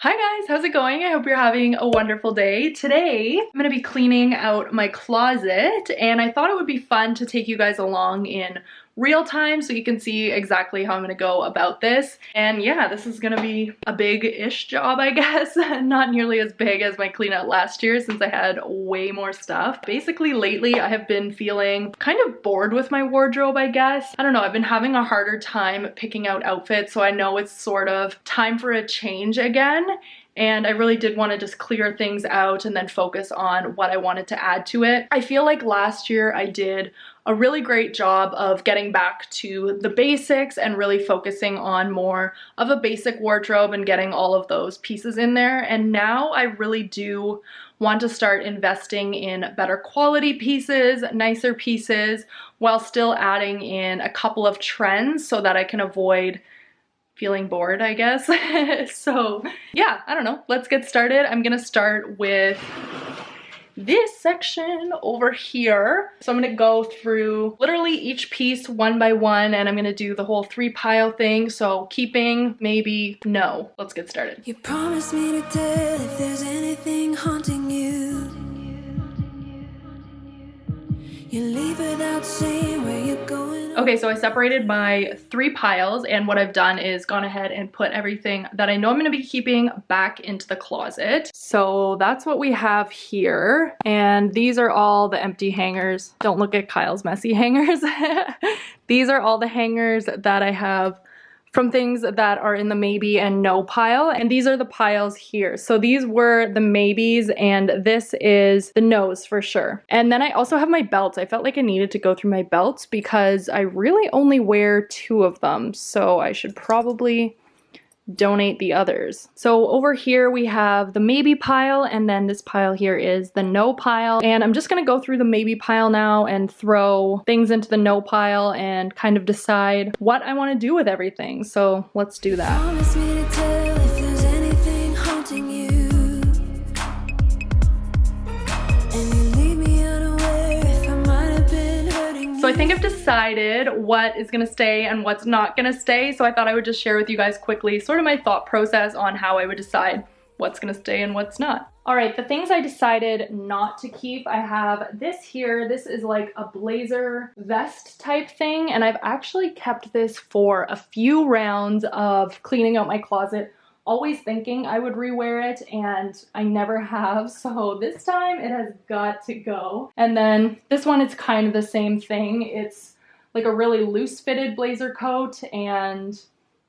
Hi guys, how's it going? I hope you're having a wonderful day. Today, I'm gonna be cleaning out my closet and I thought it would be fun to take you guys along in real time so you can see exactly how I'm gonna go about this. And yeah, this is gonna be a big-ish job, I guess. Not nearly as big as my clean out last year since I had way more stuff. Basically, lately I have been feeling kind of bored with my wardrobe, I guess. I don't know, I've been having a harder time picking out outfits, so I know it's sort of time for a change again. And I really did want to just clear things out and then focus on what I wanted to add to it. I feel like last year I did a really great job of getting back to the basics and really focusing on more of a basic wardrobe and getting all of those pieces in there. And now I really do want to start investing in better quality pieces, nicer pieces, while still adding in a couple of trends so that I can avoid feeling bored, I guess. So yeah, I don't know. Let's get started. I'm gonna start with this section over here. So I'm gonna go through literally each piece one by one and I'm gonna do the whole 3-pile thing. So keeping, maybe, no. Let's get started. You promised me to tell if there's anything haunting you. You leave without saying where you're going. Okay, so I separated my 3 piles and what I've done is gone ahead and put everything that I know I'm gonna be keeping back into the closet. So that's what we have here. And these are all the empty hangers. Don't look at Kyle's messy hangers. These are all the hangers that I have from things that are in the maybe and no pile, and these are the piles here. So these were the maybes and this is the no's for sure. And then I also have my belts. I felt like I needed to go through my belts because I really only wear 2 of them, so I should probably donate the others. So over here we have the maybe pile and then this pile here is the no pile, and I'm just gonna go through the maybe pile now and throw things into the no pile and kind of decide what I want to do with everything. So let's do that. Promise me to tell if there's anything haunting you. And you leave me unaware if I might have been hurting you. So I think I've decided what is gonna stay and what's not gonna stay, so I thought I would just share with you guys quickly sort of my thought process on how I would decide what's gonna stay and what's not. All right, the things I decided not to keep, I have this here. This is like a blazer vest type thing, and I've actually kept this for a few rounds of cleaning out my closet, always thinking I would rewear it, and I never have, so this time it has got to go. And then this one is kind of the same thing. It's like a really loose fitted blazer coat, and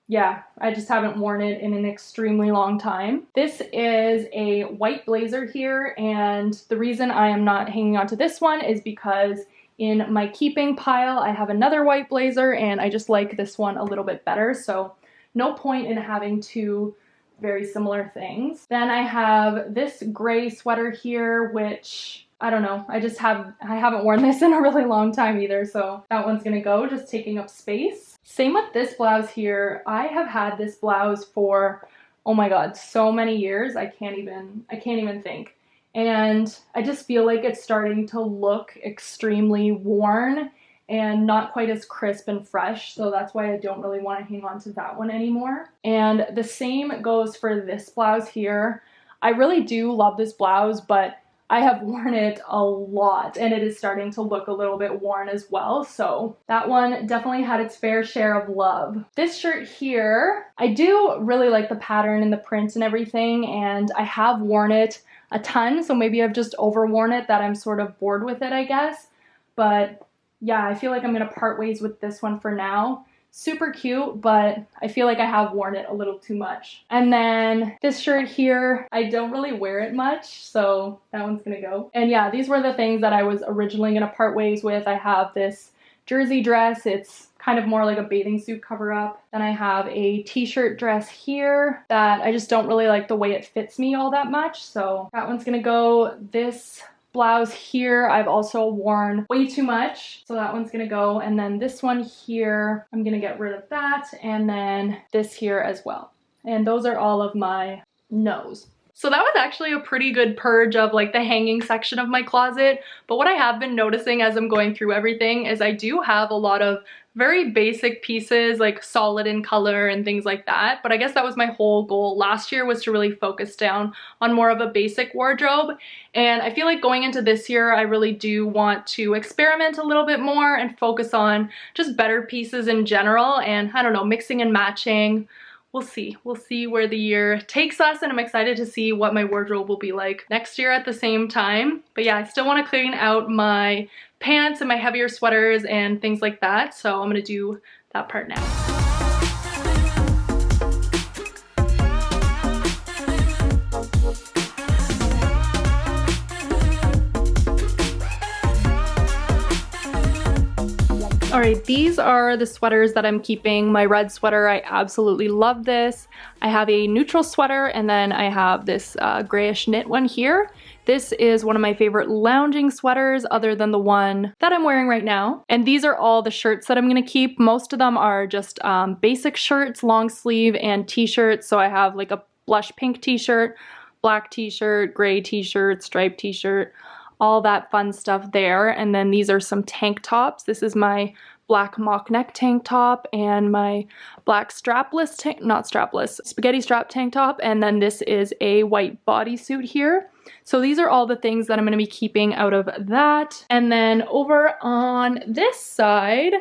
yeah, I just haven't worn it in an extremely long time. This is a white blazer here, and the reason I am not hanging on to this one is because in my keeping pile I have another white blazer and I just like this one a little bit better, so no point in having 2 very similar things. Then I have this gray sweater here, which I don't know, I haven't worn this in a really long time either, so that one's gonna go, just taking up space. Same with this blouse here. I have had this blouse for, oh my god, so many years, I can't even think. And I just feel like it's starting to look extremely worn and not quite as crisp and fresh, so that's why I don't really want to hang on to that one anymore. And the same goes for this blouse here. I really do love this blouse, but I have worn it a lot and it is starting to look a little bit worn as well, so that one definitely had its fair share of love. This shirt here, I do really like the pattern and the print and everything, and I have worn it a ton, so maybe I've just overworn it that I'm sort of bored with it, I guess. But yeah, I feel like I'm gonna part ways with this one for now. Super cute, but I feel like I have worn it a little too much. And then this shirt here, I don't really wear it much, so that one's gonna go. And yeah, these were the things that I was originally gonna part ways with. I have this jersey dress. It's kind of more like a bathing suit cover up. Then I have a t-shirt dress here that I just don't really like the way it fits me all that much, so that one's gonna go. This blouse here I've also worn way too much, so that one's gonna go. And then this one here, I'm gonna get rid of that, and then this here as well. And those are all of my no's. So that was actually a pretty good purge of like the hanging section of my closet. But what I have been noticing as I'm going through everything is I do have a lot of very basic pieces, like solid in color and things like that. But I guess that was my whole goal last year, was to really focus down on more of a basic wardrobe. And I feel like going into this year, I really do want to experiment a little bit more and focus on just better pieces in general. And I don't know, mixing and matching. We'll see. We'll see where the year takes us, and I'm excited to see what my wardrobe will be like next year at the same time. But yeah, I still want to clean out my pants and my heavier sweaters and things like that, so I'm gonna do that part now. All right, these are the sweaters that I'm keeping. My red sweater, I absolutely love this. I have a neutral sweater, and then I have this grayish knit one here. This is one of my favorite lounging sweaters other than the one that I'm wearing right now. And these are all the shirts that I'm gonna keep. Most of them are just basic shirts, long sleeve, and t-shirts. So I have like a blush pink t-shirt, black t-shirt, gray t-shirt, striped t-shirt, all that fun stuff there. And then these are some tank tops. This is my black mock neck tank top and my black strapless not strapless, spaghetti strap tank top. And then this is a white bodysuit here. So these are all the things that I'm going to be keeping out of that. And then over on this side,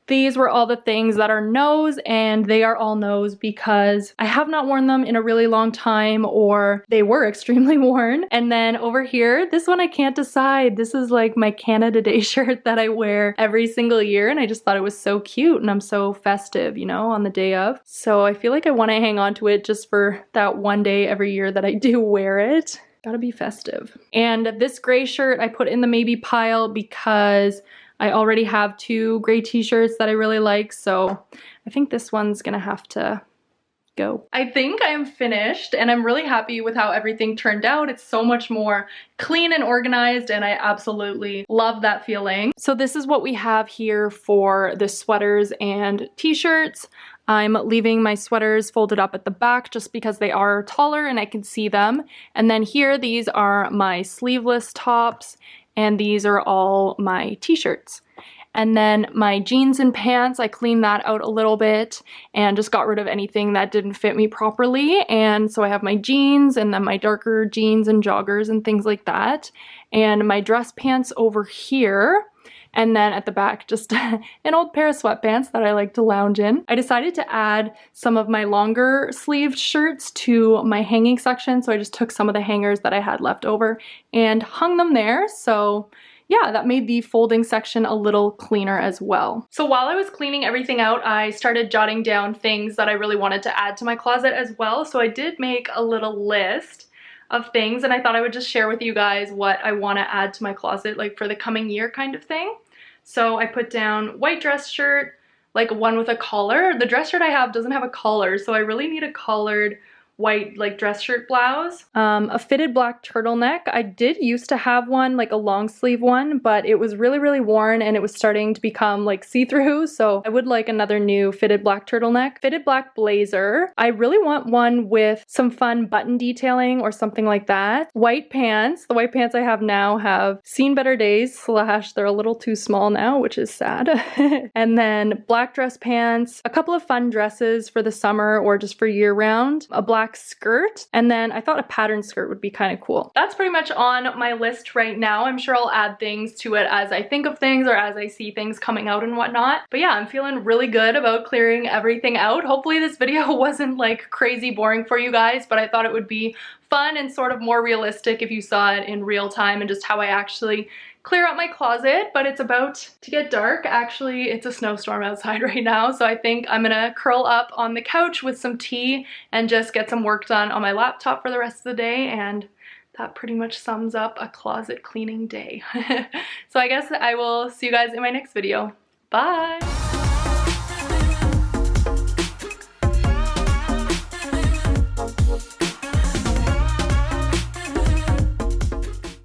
these were all the things that are no's, and they are all no's because I have not worn them in a really long time, or they were extremely worn. And then over here, this one I can't decide. This is like my Canada Day shirt that I wear every single year, and I just thought it was so cute, and I'm so festive, you know, on the day of. So I feel like I want to hang on to it just for that one day every year that I do wear it. Gotta be festive. And this gray shirt I put in the maybe pile because I already have two gray t-shirts that I really like, so I think this one's gonna have to go. I think I am finished, and I'm really happy with how everything turned out. It's so much more clean and organized, and I absolutely love that feeling. So this is what we have here for the sweaters and t-shirts. I'm leaving my sweaters folded up at the back just because they are taller and I can see them. And then here, these are my sleeveless tops, and these are all my t-shirts. And then my jeans and pants, I cleaned that out a little bit and just got rid of anything that didn't fit me properly. And so I have my jeans and then my darker jeans and joggers and things like that. And my dress pants over here. And then at the back, just an old pair of sweatpants that I like to lounge in. I decided to add some of my longer sleeved shirts to my hanging section. So I just took some of the hangers that I had left over and hung them there. So yeah, that made the folding section a little cleaner as well. So while I was cleaning everything out, I started jotting down things that I really wanted to add to my closet as well. So I did make a little list of things, and I thought I would just share with you guys what I want to add to my closet, like for the coming year kind of thing. So I put down white dress shirt, like one with a collar. The dress shirt I have doesn't have a collar, so I really need a collared white like dress shirt blouse. A fitted black turtleneck. I did used to have one, like a long sleeve one, but it was really, really worn and it was starting to become like see-through, so I would like another new fitted black turtleneck. Fitted black blazer. I really want one with some fun button detailing or something like that. White pants. The white pants I have now have seen better days, / they're a little too small now, which is sad. And then black dress pants, a couple of fun dresses for the summer or just for year round, a black skirt, and then I thought a pattern skirt would be kind of cool. That's pretty much on my list right now. I'm sure I'll add things to it as I think of things or as I see things coming out and whatnot. But yeah, I'm feeling really good about clearing everything out. Hopefully this video wasn't like crazy boring for you guys, but I thought it would be fun and sort of more realistic if you saw it in real time and just how I actually clear out my closet. But it's about to get dark. Actually, it's a snowstorm outside right now, so I think I'm gonna curl up on the couch with some tea and just get some work done on my laptop for the rest of the day, and that pretty much sums up a closet cleaning day. So I guess I will see you guys in my next video. Bye!